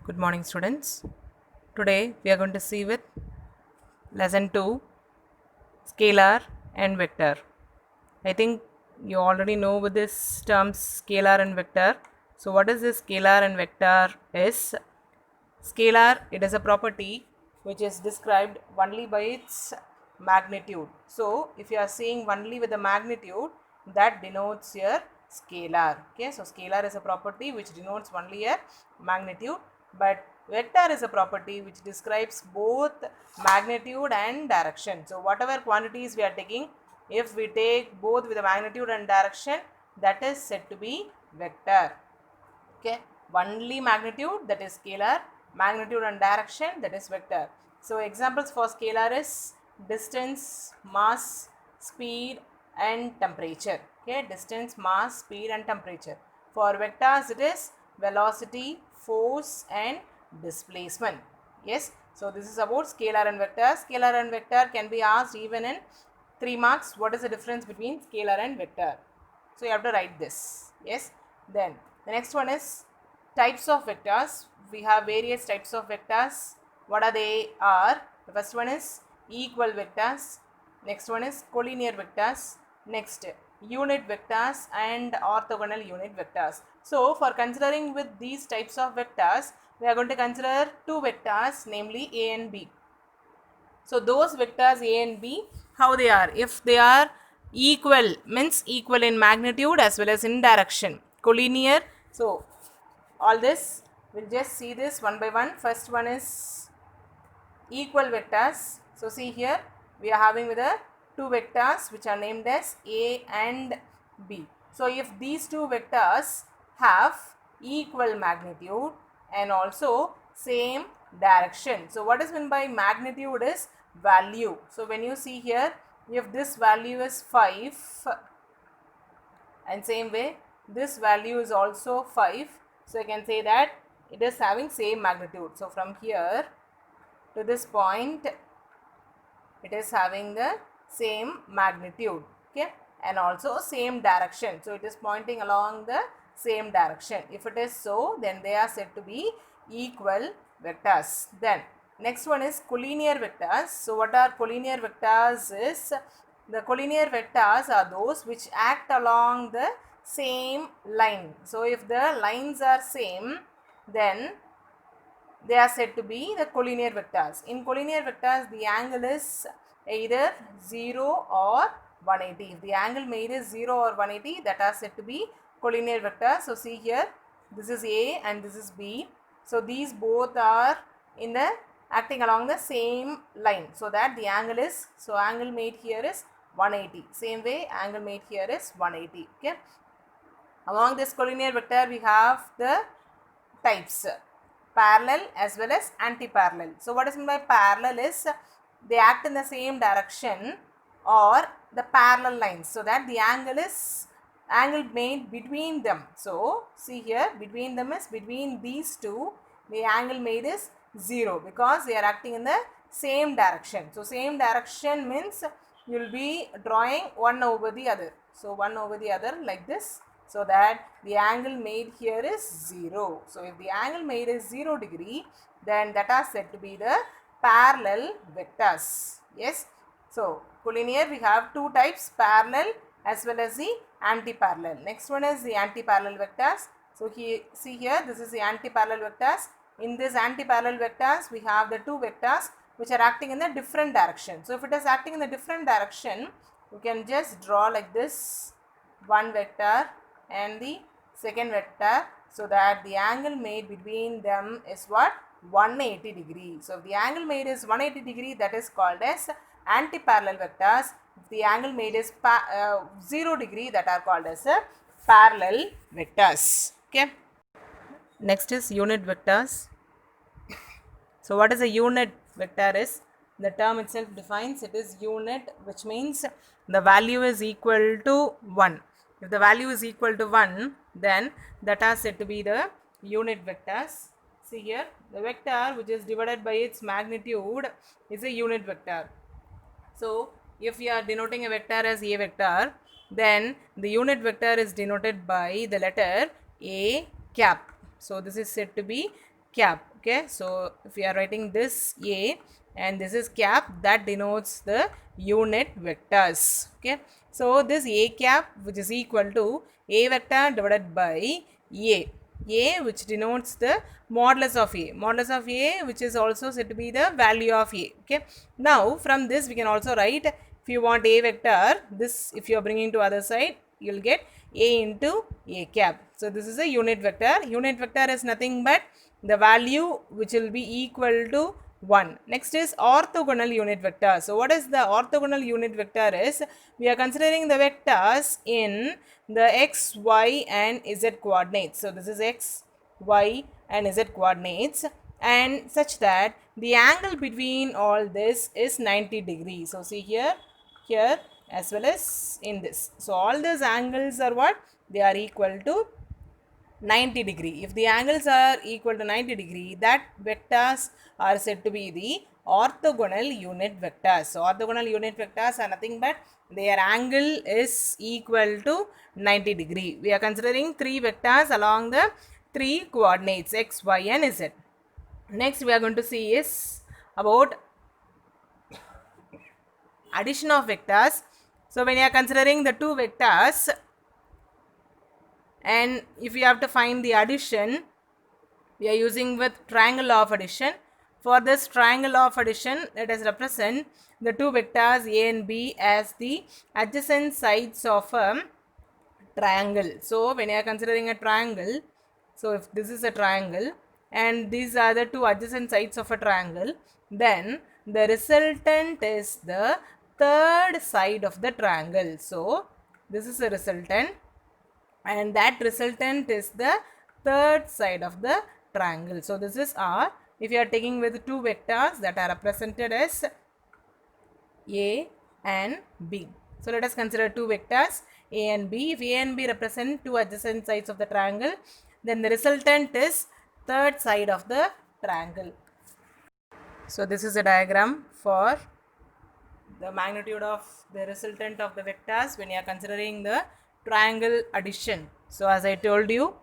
Good morning, students. Today we are going to see with lesson 2 scalar and vector. I think you already know with this terms scalar and vector. So, what is this scalar and vector is? Scalar, it is a property which is described only by its magnitude. So, if you are seeing only with the magnitude, that denotes your scalar. Okay, so scalar is a property which denotes only a magnitude, but vector is a property which describes both magnitude and direction. So, whatever quantities we are taking, if we take both with the magnitude and direction, that is said to be vector. Okay, only magnitude, that is scalar, magnitude and direction, that is vector. So examples for scalar is distance, mass, speed and temperature. Okay, distance, mass, speed and temperature. For vectors it is velocity, force and displacement. Yes, so this is about scalar and vector. Scalar and vector can be asked even in 3 marks. What is the difference between scalar and vector? So you have to write this. Yes. Then the next one is types of vectors. We have various types of vectors. What are they are? The first one is equal vectors. Next one is collinear vectors. Next, unit vectors and orthogonal unit vectors. So for considering with these types of vectors, we are going to consider two vectors, namely A and B. So those vectors A and B, how they are? If they are equal, means equal in magnitude as well as in direction. Collinear. So all this, we'll just see this one by one. First one is equal vectors. So see here, we are having with the two vectors which are named as A and B. So if these two vectors have equal magnitude and also same direction. So what is meant by magnitude is value. So when you see here, if this value is 5 and same way this value is also 5, so I can say that it is having same magnitude. So from here to this point it is having the same magnitude, okay, and also same direction. So it is pointing along the same direction. If it is so, then they are said to be equal vectors. Then next one is collinear vectors. So what are collinear vectors is, the collinear vectors are those which act along the same line. So if the lines are same, then they are said to be the collinear vectors. In collinear vectors, the angle is either 0 or 180. If the angle made is 0 or 180, that are said to be collinear vectors. So see here, this is A and this is B. So these both are in the acting along the same line, so that the angle is, so angle made here is 180. Same way angle made here is 180. Okay. Among this collinear vector, we have the types parallel as well as anti-parallel. So what is meant by parallel is they act in the same direction or the parallel lines, so that the angle is angle made between them. So see here, between them is, between these two the angle made is 0 because they are acting in the same direction. So same direction means you will be drawing one over the other. So one over the other like this, so that the angle made here is 0. So if the angle made is 0 degree, then that are said to be the parallel vectors. Yes. So collinear, we have two types, parallel as well as the anti-parallel. Next one is the anti-parallel vectors. So here, see here, this is the anti-parallel vectors. In this anti-parallel vectors, we have the two vectors which are acting in the different direction. So if it is acting in the different direction, you can just draw like this, one vector and the second vector, so that the angle made between them is what? 180 degree. So if the angle made is 180 degree, that is called as anti-parallel vectors. If the angle made is 0 degree, that are called as parallel vectors. Okay. Next is unit vectors. So what is a unit vector is, the term itself defines it is unit, which means the value is equal to 1. If the value is equal to 1, then that are said to be the unit vectors. See here, the vector which is divided by its magnitude is a unit vector. So if we are denoting a vector as a vector, then the unit vector is denoted by the letter A cap. So this is said to be cap. Okay, so if we are writing this A and this is cap, that denotes the unit vectors. Okay, so this A cap, which is equal to A vector divided by A which denotes the modulus of A which is also said to be the value of A. Okay, now from this we can also write, if you want A vector, this if you are bringing to other side, you will get A into A cap. So this is a unit vector. Unit vector is nothing but the value which will be equal to 1. Next is orthogonal unit vector. So what is the orthogonal unit vector is, we are considering the vectors in the x, y and z coordinates. So this is x, y and z coordinates, and such that the angle between all this is 90 degrees. So see here as well as in this. So all these angles are what? They are equal to 90 degree. If the angles are equal to 90 degree, that vectors are said to be the orthogonal unit vectors. So orthogonal unit vectors are nothing but their angle is equal to 90 degree. We are considering three vectors along the three coordinates x, y and z. Next we are going to see is about addition of vectors. So when you are considering the two vectors, and if you have to find the addition, we are using with triangle of addition. For this triangle of addition, let us represent the two vectors A and B as the adjacent sides of a triangle. So when you are considering a triangle, so if this is a triangle and these are the two adjacent sides of a triangle, then the resultant is the third side of the triangle. So this is a resultant, and that resultant is the third side of the triangle. So this is R. If you are taking with two vectors that are represented as A and B. So let us consider two vectors A and B. If A and B represent two adjacent sides of the triangle, then the resultant is third side of the triangle. So this is a diagram for the magnitude of the resultant of the vectors when you are considering the triangle addition. So as I told you,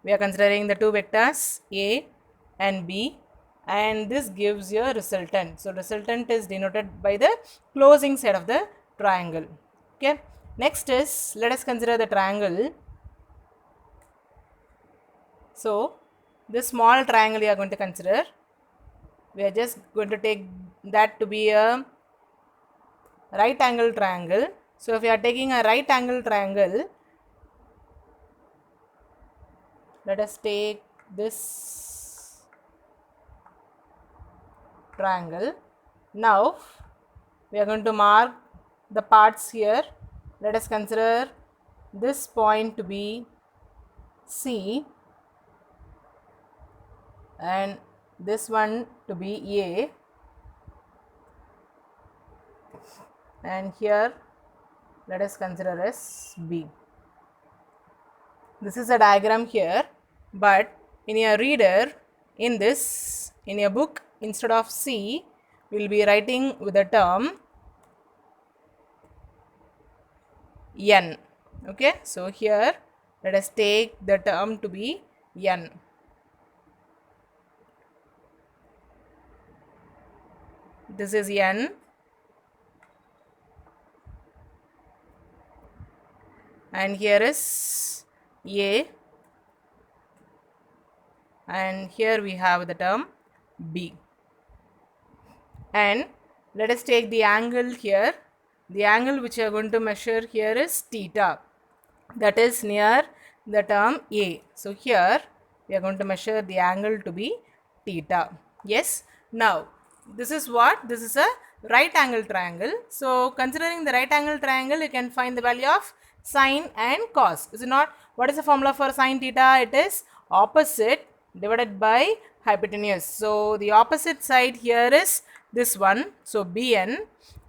we are considering the two vectors A and B, and this gives you a resultant. So resultant is denoted by the closing side of the triangle. Okay, next is, let us consider the triangle. So this small triangle you are going to consider, we are just going to take that to be a right angle triangle. So if you are taking a right angle triangle, let us take this triangle. Now we are going to mark the parts here. Let us consider this point to be C and this one to be A, and here let us consider as B. This is a diagram here, but in your reader, in your book, instead of C, we will be writing with the term N. Okay, so here let us take the term to be N. This is N, and here is A, and here we have the term B. And let us take the angle here. The angle which we are going to measure here is theta, that is near the term A. So here we are going to measure the angle to be theta. Yes. Now this is what? This is a right angle triangle. So considering the right angle triangle, you can find the value of sine and cos. Is it not? What is the formula for sine theta? It is opposite divided by hypotenuse. So the opposite side here is this one. So Bn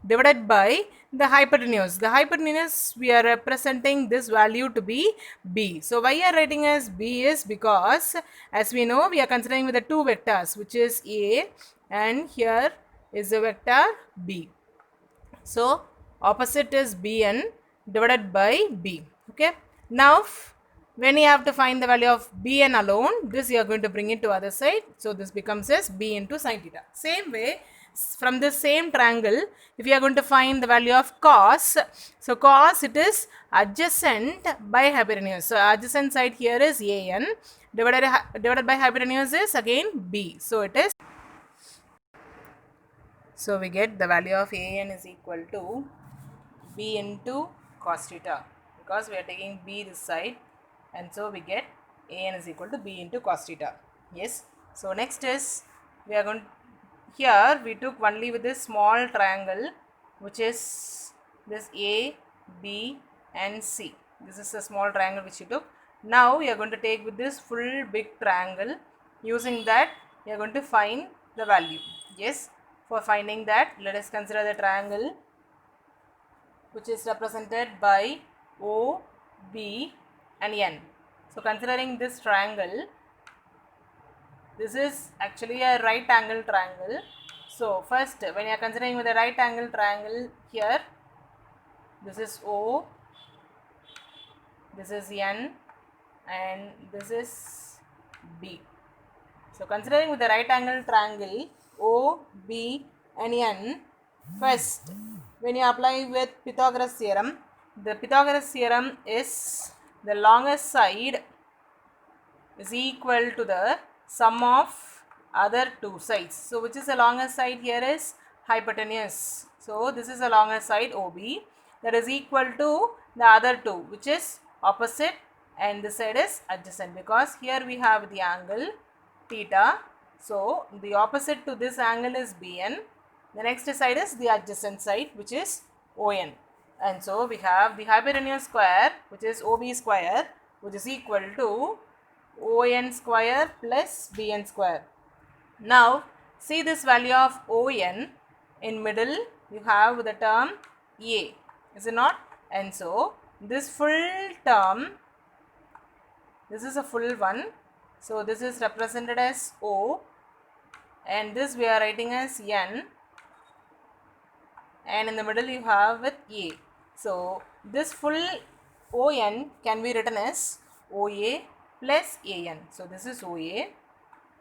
divided by the hypotenuse. The hypotenuse, we are representing this value to be B. So why we are writing as B is because, as we know, we are considering with the two vectors, which is A, and here is the vector B. So opposite is Bn divided by B. Okay. Now When you have to find the value of bn alone, this you are going to bring it to other side. So this becomes as b into sin theta. Same way, from the same triangle, if you are going to find the value of cos, so cos it is adjacent by hypotenuse. So adjacent side here is an, divided by hypotenuse is again b. So it is, so we get the value of an is equal to b into cos theta, because we are taking b this side, and so we get an is equal to b into cos theta. Yes. So next is, we are going, here we took only with this small triangle, which is this a, b and c. This is a small triangle which you took. Now we are going to take with this full big triangle. Using that, we are going to find the value. Yes. For finding that, let us consider the triangle which is represented by O, B and N. So considering this triangle, this is actually a right angle triangle. So first, when you are considering with a right angle triangle, here this is O, this is N and this is B. So considering with the right angle triangle O, B and N, first when you apply with Pythagoras theorem, the Pythagoras theorem is the longest side is equal to the sum of other two sides. So which is the longest side here is hypotenuse. So this is the longest side OB, that is equal to the other two, which is opposite, and this side is adjacent, because here we have the angle theta. So the opposite to this angle is BN. The next side is the adjacent side, which is ON. And so we have the hypotenuse square, which is OB square, which is equal to ON square plus BN square. Now see this value of ON, in middle you have the term A, is it not? And so this full term, this is a full one, so this is represented as O, and this we are writing as N, and in the middle you have with A. So this full ON can be written as OA plus AN. So this is OA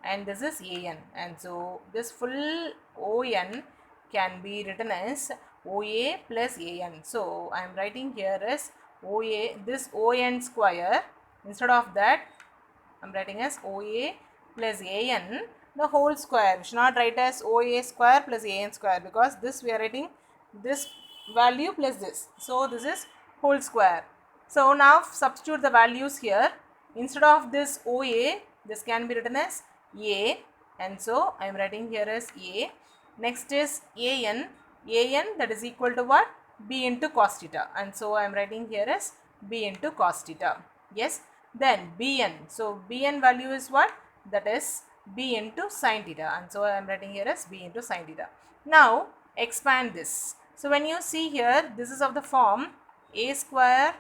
and this is AN, and so this full ON can be written as OA plus AN. So I am writing here as OA, this ON square, instead of that I am writing as OA plus AN the whole square. We should not write as OA square plus AN square, because this we are writing this value plus this. So this is whole square. So now substitute the values here. Instead of this OA, this can be written as A, and so I am writing here as A. Next is AN. AN, that is equal to what? B into cos theta, and so I am writing here as B into cos theta. Yes. Then BN. So BN value is what? That is B into sin theta, and so I am writing here as B into sin theta. Now expand this. So when you see here, this is of the form A square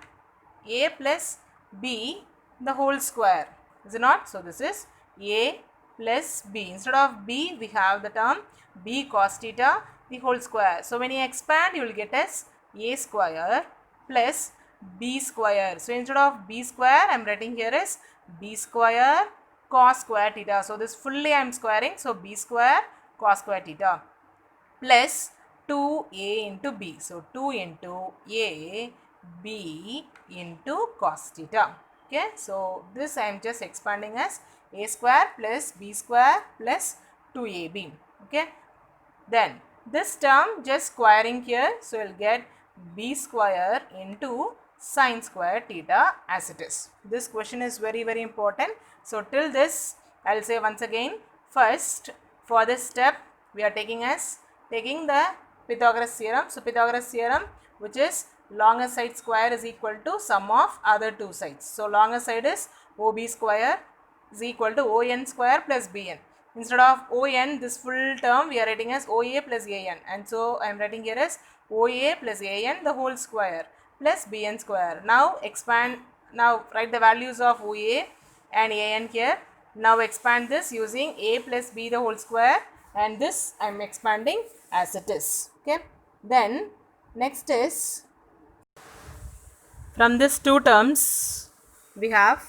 A plus B the whole square, is it not? So this is A plus B. Instead of B, we have the term B cos theta the whole square. So when you expand, you will get as A square plus B square. So instead of B square, I am writing here as B square cos square theta. So this fully I am squaring, so B square cos square theta plus 2A into B. So 2 into A B into cos theta. Okay, so this I am just expanding as A square plus B square plus 2AB. Okay, then this term just squaring here, so you will get B square into sin square theta as it is. This question is very important. So till this I will say once again, first for this step we are taking the Pythagoras theorem. So Pythagoras theorem, which is longest side square is equal to sum of other two sides. So longest side is OB square is equal to ON square plus BN. Instead of ON, this full term we are writing as OA plus AN, and so I am writing here as OA plus AN the whole square plus BN square. Now expand, now write the values of OA and AN here. Now expand this using A plus B the whole square, and this I am expanding as it is. Okay, then next is, from this two terms we have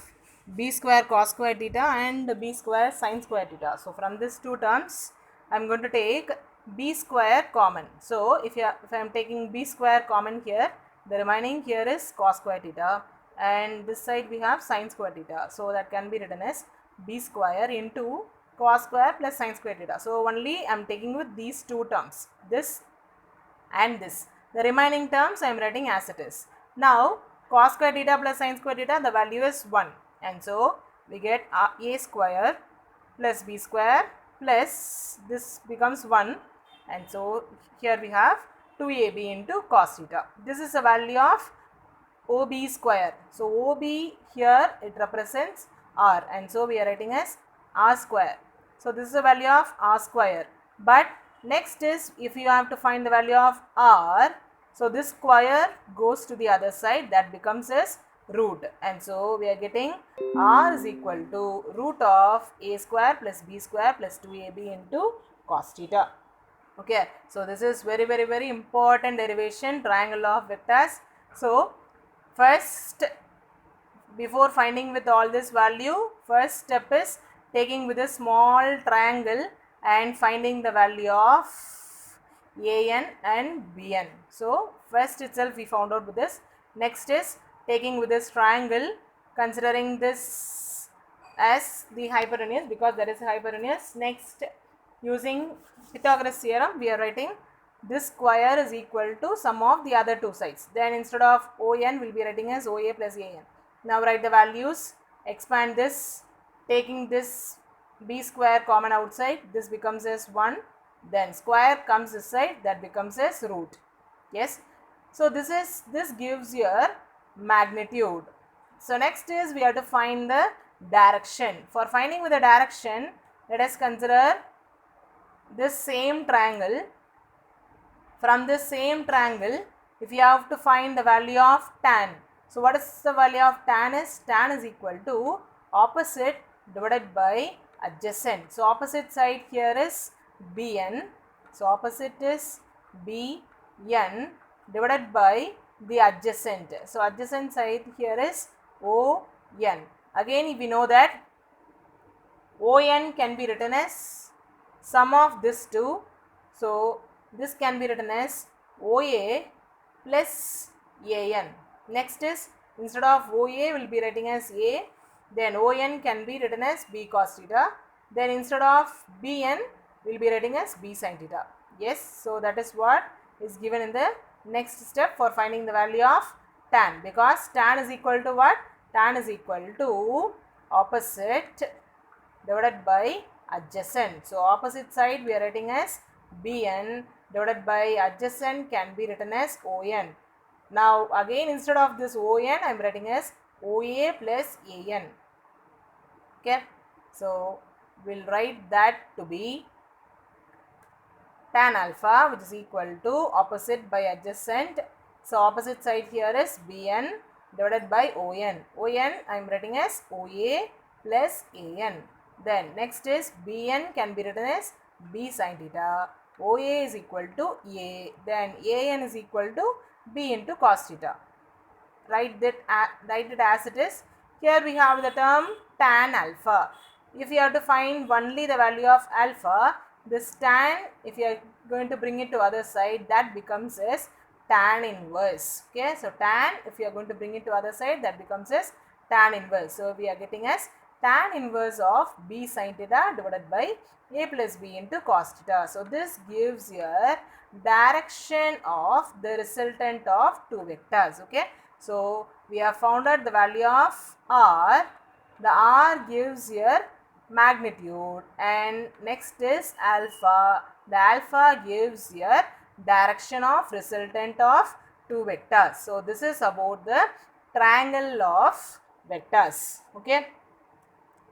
b square cos square theta and b square sin square theta. So from these two terms, I am going to take b square common. So if I am taking b square common here, the remaining here is cos square theta, and this side we have sin square theta. So that can be written as b square into cos square plus sin square theta. So only I am taking with these two terms, this and this. The remaining terms I am writing as it is. Now cos square theta plus sin square theta, the value is 1, and so we get a square plus b square plus this becomes 1, and so here we have 2ab into cos theta. This is the value of OB square. So OB here it represents R, and so we are writing as R square. So this is the value of R square. But next is, if you have to find the value of R, so this square goes to the other side, that becomes as root, and so we are getting R is equal to root of A square plus B square plus 2AB into cos theta. Okay, so this is very important derivation, triangle law of vectors. So first, before finding with all this value, first step is taking with a small triangle and finding the value of an and bn. So first itself we found out with this. Next is taking with this triangle, considering this as the hypotenuse because there is a hypotenuse. Next, using Pythagoras theorem, we are writing this square is equal to sum of the other two sides. Then instead of ON, we will be writing as OA plus AN. Now write the values, expand this, taking this b square common outside, this becomes as 1. Then square comes this side, that becomes as root. Yes. So this gives your magnitude. So next is we have to find the direction. For finding with the direction, let us consider this same triangle. From this same triangle, if you have to find the value of tan, so what is the value of tan is? Tan is equal to opposite divided by adjacent. So opposite side here is bn. So opposite is bn divided by the adjacent. So adjacent side here is on. Again, we know that on can be written as sum of this two. So this can be written as OA plus AN. Next is, instead of OA, we will be writing as A. Then ON can be written as B cos theta. Then instead of BN, we will be writing as B sin theta. Yes, so that is what is given in the next step for finding the value of tan. Because tan is equal to what? Tan is equal to opposite divided by adjacent. So opposite side we are writing as BN divided by adjacent can be written as ON. Now again, instead of this ON, I am writing as OA plus AN. Okay, so we'll write that to be tan alpha, which is equal to opposite by adjacent. So opposite side here is BN divided by ON. ON I am writing as OA plus AN. Then next is BN can be written as B sin theta. OA is equal to A. Then AN is equal to B into cos theta. Write it as it is. Here we have the term tan alpha. If you have to find only the value of alpha, this tan, if you are going to bring it to other side, that becomes as tan inverse. Okay, so tan, if you are going to bring it to other side, that becomes as tan inverse. So we are getting as tan inverse of B sin theta divided by A plus B into cos theta. So this gives your direction of the resultant of two vectors. Okay, so we have found out the value of R. The R gives your magnitude, and next is alpha. The alpha gives your direction of resultant of two vectors. So this is about the triangle of vectors. Okay,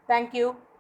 thank you.